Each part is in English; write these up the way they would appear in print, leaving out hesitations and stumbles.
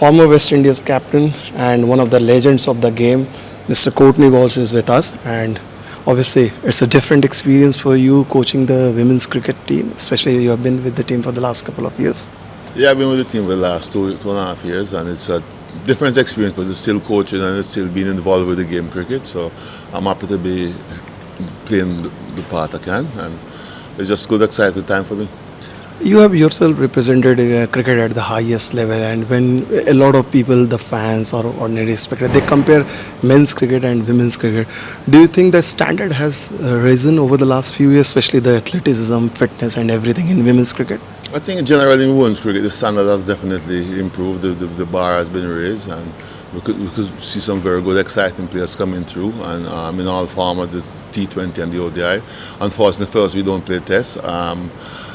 former West Indies captain and one of the legends of the game, Mr. Courtney Walsh is with us. And obviously, it's a different experience for you coaching the women's cricket team, especially you have been with the team for the last couple of years. Yeah, I've been with the team for the last two and a half years, and it's a different experience, but it's still coaching and it's still being involved with the game cricket. So I'm happy to be playing the part I can, and it's just good, exciting time for me. You have yourself represented cricket at the highest level, and when a lot of people, the fans or ordinary spectators, they compare men's cricket and women's cricket, do you think the standard has risen over the last few years, especially the athleticism, fitness, and everything in women's cricket? I think generally in women's cricket, the standard has definitely improved. The bar has been raised, and we could see some very good, exciting players coming through, and in all format, the T20 and the ODI. Unfortunately, first we don't play tests.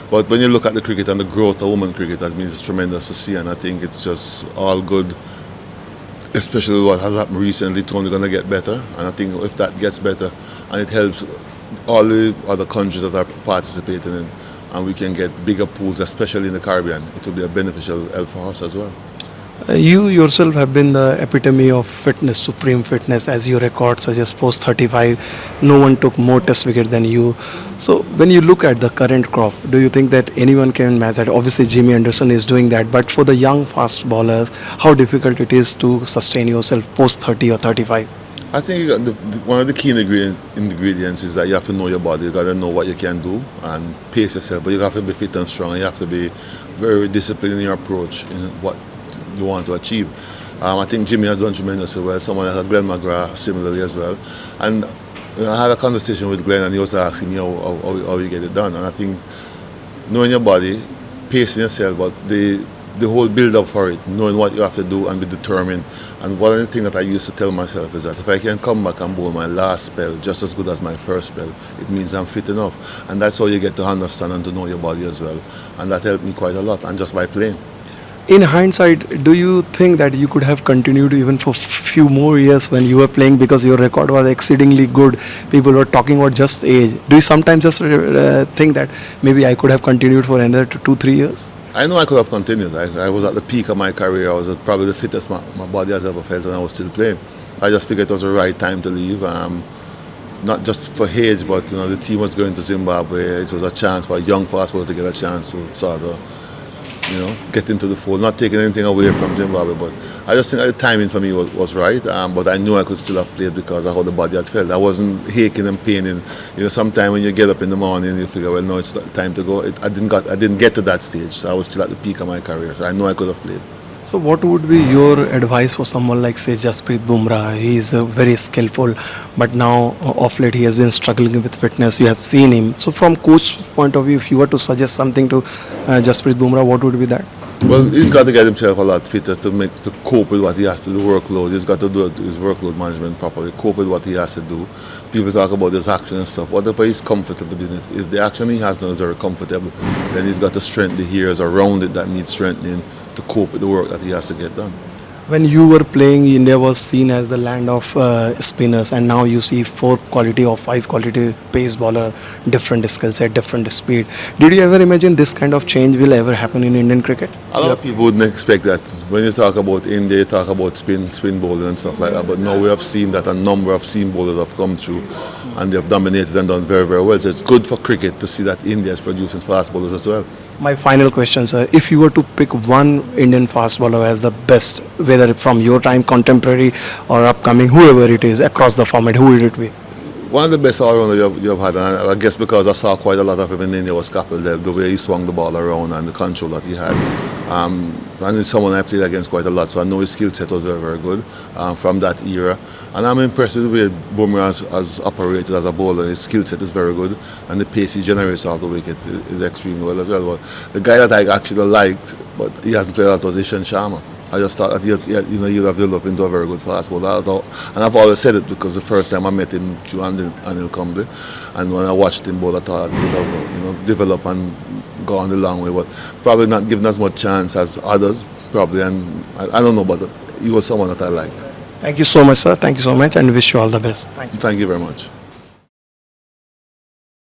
But when you look at the cricket and the growth of women's cricket, I mean, it's tremendous to see, and I think it's just all good, especially what has happened recently. It's only going to get better, and I think if that gets better, and it helps all the other countries that are participating in, and we can get bigger pools, especially in the Caribbean, it will be a beneficial help for us as well. You yourself have been the epitome of fitness, supreme fitness, as your record suggests. Post 35, no one took more test wicket than you. So when you look at the current crop, do you think that anyone can match that? Obviously, Jimmy Anderson is doing that, but for the young fast bowlers, how difficult it is to sustain yourself post 30 or 35? I think one of the key ingredients is that you have to know your body. You got to know what you can do and pace yourself, but you have to be fit and strong. You have to be very disciplined in your approach in what you want to achieve. I think Jimmy has done tremendously well. Someone like Glenn McGrath similarly as well. And I had a conversation with Glenn, and he was asking me how you get it done. And I think knowing your body, pacing yourself, but the whole build-up for it, knowing what you have to do and be determined. And one of the things that I used to tell myself is that if I can come back and bowl my last spell just as good as my first spell, it means I'm fit enough. And that's how you get to understand and to know your body as well. And that helped me quite a lot, and just by playing. In hindsight, do you think that you could have continued even for few more years when you were playing, because your record was exceedingly good? People were talking about just age. Do you sometimes just think that maybe I could have continued for another 2-3 years? I know I could have continued. I was at the peak of my career. I was probably the fittest my body has ever felt, and I was still playing. I just figured it was the right time to leave. Not just for age, but the team was going to Zimbabwe. It was a chance for a young fast bowler to get a chance to sort of get into the fold, not taking anything away from Zimbabwe, but I just think the timing for me was right, but I knew I could still have played because of how the body had felt. I wasn't aching and paining. Sometimes when you get up in the morning, you figure, well, no, it's time to go. I didn't get to that stage, so I was still at the peak of my career, so I know I could have played. So what would be your advice for someone like, say, Jasprit Bumrah? He is very skillful, but now of late he has been struggling with fitness. You have seen him. So from coach's point of view, if you were to suggest something to Jasprit Bumrah, what would be that? Well, he's got to get himself a lot fitter to cope with what he has to do, workload. He's got to do his workload management properly, cope with what he has to do. People talk about his action and stuff. Whatever he's comfortable in it, if the action he has done is very comfortable, then he's got to strengthen the areas around it that need strengthening to cope with the work that he has to get done. When you were playing, India was seen as the land of spinners, and now you see 4 quality or 5 quality pace bowler, different skill set, different speed. Did you ever imagine this kind of change will ever happen in Indian cricket? A lot of people wouldn't expect that. When you talk about India, you talk about spin bowling and stuff like that. But now we have seen that a number of seam bowlers have come through, and they have dominated and done very, very well. So it's good for cricket to see that India is producing fast bowlers as well. My final question, sir. If you were to pick one Indian fast bowler as the best, whether from your time, contemporary or upcoming, whoever it is, across the format, who would it be? One of the best all-rounders you've had, and I guess because I saw quite a lot of him in India, was Kapil Dev, the way he swung the ball around and the control that he had. And it's someone I played against quite a lot, so I know his skill set was very, very good from that era. And I'm impressed with the way Bumrah has operated as a bowler. His skill set is very good, and the pace he generates off the wicket is extremely well as well. But the guy that I actually liked, but he hasn't played a lot, was Ishan Sharma. I just thought that he'd have developed into a very good fast bowler. And I've always said it because the first time I met him through Anil Kumble, and when I watched him bowl, I thought he would have developed and gone a long way, but probably not given as much chance as others, probably. And I don't know, but he was someone that I liked. Thank you so much, sir. Thank you so much, and wish you all the best. Thanks. Thank you very much.